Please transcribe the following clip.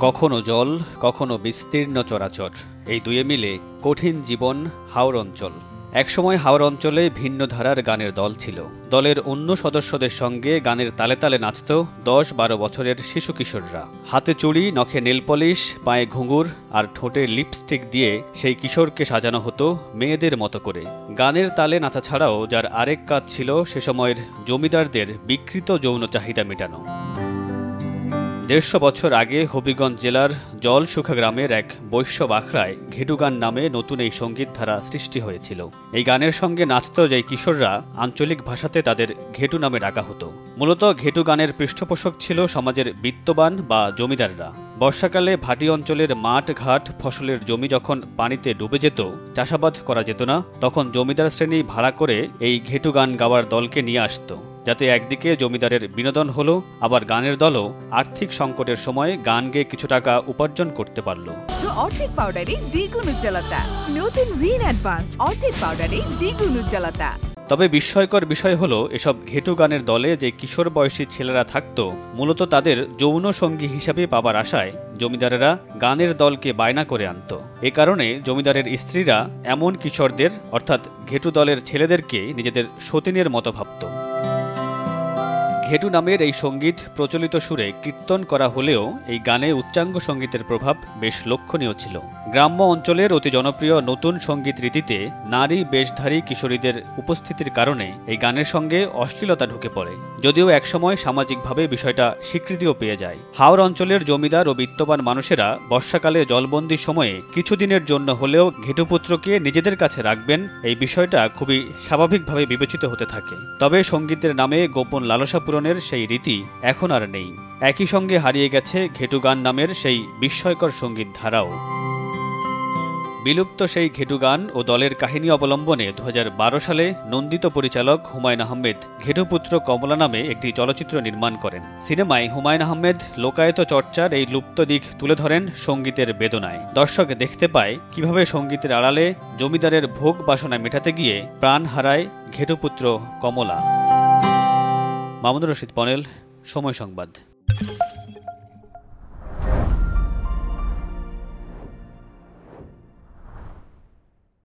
কখনো জল, কখনো বিস্তীর্ণ চরাচর, এই দুয়ে মিলে কঠিন জীবন হাওর অঞ্চল। একসময় হাওর অঞ্চলে ভিন্ন ধারার গানের দল ছিল। দলের অন্য সদস্যদের সঙ্গে গানের তালে তালে নাচত 10-12 বছরের শিশু কিশোররা। হাতে চুড়ি, নখে নেলপলিশ, পায়ে ঘুঙুর আর ঠোঁটে লিপস্টিক দিয়ে সেই কিশোরকে সাজানো হতো মেয়েদের মতো করে। গানের তালে নাচা ছাড়াও যার আরেক কাজ ছিল সে সময়ের জমিদারদের বিকৃত যৌন চাহিদা মেটানো। 150 বছর আগে হবিগঞ্জ জেলার জলসুখা গ্রামের এক বৈষ্ণব আখড়ায় ঘেটু গান নামে নতুন এই সঙ্গীত ধারা সৃষ্টি হয়েছিল। এই গানের সঙ্গে নাচত যে কিশোররা আঞ্চলিক ভাষাতে তাদের ঘেটু নামে ডাকা হতো। মূলত ঘেটু গানের পৃষ্ঠপোষক ছিল সমাজের বিত্তবান বা জমিদাররা। বর্ষাকালে ভাটি অঞ্চলের মাঠ ঘাট ফসলের জমি যখন পানিতে ডুবে যেত, চাষাবাদ করা যেত না, তখন জমিদার শ্রেণী ভাড়া করে এই ঘেটু গান গাওয়ার দলকে নিয়ে আসতো, যাতে একদিকে জমিদারের বিনোদন হলো, আবার গানের দলও আর্থিক সংকটের সময় গান গেয়ে কিছু টাকা উপার্জন করতে পারল। অর্ধেক পাউডারে দ্বিগুণ উজ্জ্বলতা, নতুন রিন অ্যাডভান্সড অর্ধেক পাউডারে দ্বিগুণ উজ্জ্বলতা। তবে বিস্ময়কর বিষয় হলো, এসব ঘেটু গানের দলে যে কিশোর বয়সী ছেলেরা থাকত, মূলত তাদের যৌন সঙ্গী হিসাবে পাবার আশায় জমিদারেরা গানের দলকে বায়না করে আনত। এ কারণে জমিদারের স্ত্রীরা এমন কিশোরদের অর্থাৎ ঘেটু দলের ছেলেদেরকে নিজেদের সতীনের মতো ভাবত। ঘেটু নামের এই সঙ্গীত প্রচলিত সুরে কীর্তন করা হলেও এই গানে উচ্চাঙ্গ সঙ্গীতের প্রভাব বেশ লক্ষণীয় ছিল। গ্রাম্য অঞ্চলের অতি জনপ্রিয় নতুন সঙ্গীত রীতিতে নারী বেশধারী কিশোরীদের উপস্থিতির কারণে এই গানের সঙ্গে অশ্লীলতা ঢুকে পড়ে, যদিও একসময় সামাজিকভাবে বিষয়টা স্বীকৃতিও পেয়ে যায়। হাওর অঞ্চলের জমিদার ও বিত্তবান মানুষেরা বর্ষাকালে জলবন্দির সময়ে কিছুদিনের জন্য হলেও ঘেটুপুত্রকে নিজেদের কাছে রাখবেন, এই বিষয়টা খুবই স্বাভাবিকভাবে বিবেচিত হতে থাকে। তবে সঙ্গীতের নামে গোপন লালসা সেই রীতি এখন আর নেই। একই সঙ্গে হারিয়ে গেছে ঘেটু গান নামের সেই বিস্ময়কর সঙ্গীত ধারাও। বিলুপ্ত সেই ঘেটু গান ও দলের কাহিনী অবলম্বনে 2012 সালে নন্দিত পরিচালক হুমায়ুন আহমেদ ঘেটুপুত্র কমলা নামে একটি চলচ্চিত্র নির্মাণ করেন। সিনেমায় হুমায়ুন আহমেদ লোকায়ত চর্চার এই লুপ্ত দিক তুলে ধরেন সঙ্গীতের বেদনায়। দর্শক দেখতে পায় কিভাবে সঙ্গীতের আড়ালে জমিদারের ভোগ বাসনা মেটাতে গিয়ে প্রাণ হারায় ঘেটুপুত্র কমলা। মামুনুর রশিদ পনেল, সময় সংবাদ।